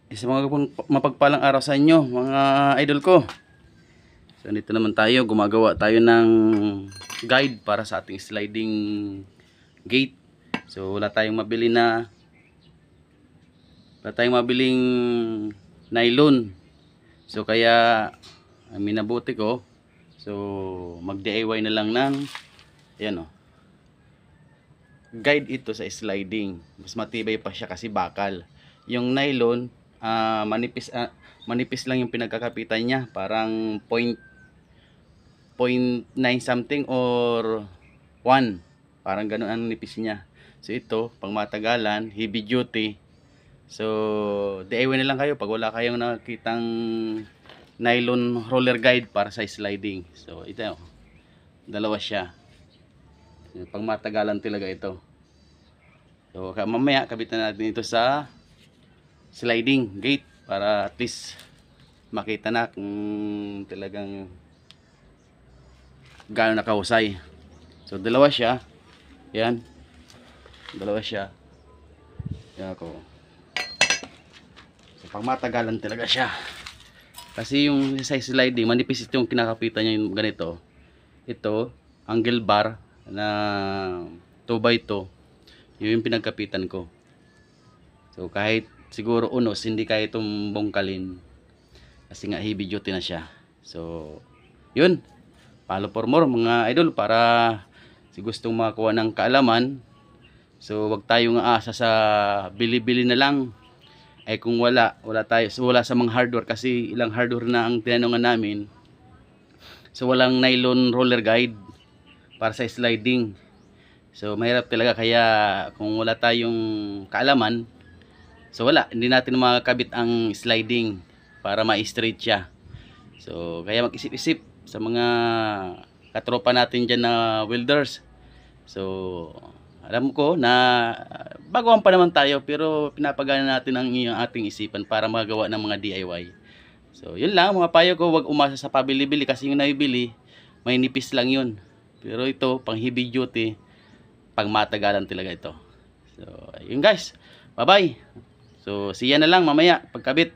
Isa mga mapagpalang araw sa inyo, mga idol ko. So dito naman tayo, gumagawa tayo ng guide para sa ating sliding gate. So wala tayong mabiling nylon. So kaya minabuti ko. So mag-DIY na lang ng ayan, guide ito sa sliding. Mas matibay pa siya kasi bakal. Yung nylon manipis lang yung pinagkakapitan niya, parang 0.9 something or 1, parang ganoon ang nipis niya. So ito pang matagalan, heavy duty. So DIY na lang kayo pag wala kayong nakitang nylon roller guide para sa sliding. So ito, dalawa siya, pang matagalan talaga ito. So mamaya kabitan natin ito sa sliding gate para at least makita na kung talagang gaano nakahusay. So dalawa siya. Yan. Dalawa siya. Yan ako. So pang matagalan talaga siya. Kasi yung sa sliding, manipis ito yung kinakapitan niya, yung ganito. Ito, angle bar na 2x2. Yun yung pinagkapitan ko. So kahit siguro unos, hindi kaya itong bongkalin. Kasi nga heavy duty na siya. So, yun. Follow for more mga idol para si gustong makakuha ng kaalaman. So, wag tayong aasa sa bili-bili na lang. Ay kung wala tayo, so wala sa mga hardware kasi ilang hardware na ang tinanungan namin. So, walang nylon roller guide para sa sliding. So, mahirap talaga kaya kung wala tayong kaalaman, so wala, hindi natin makakabit ang sliding para ma-straight siya. So kaya mag-isip-isip sa mga katropa natin dyan na welders. So alam ko na baguhan pa naman tayo, pero pinapagana natin ang ating isipan para magawa ng mga DIY. So yun lang mga payo ko, wag umasa sa pabili-bili kasi yung nabibili may nipis lang yun. Pero ito pang heavy duty, pang matagalan talaga ito. So yun guys, bye bye. So, siya na lang mamaya pagkabit.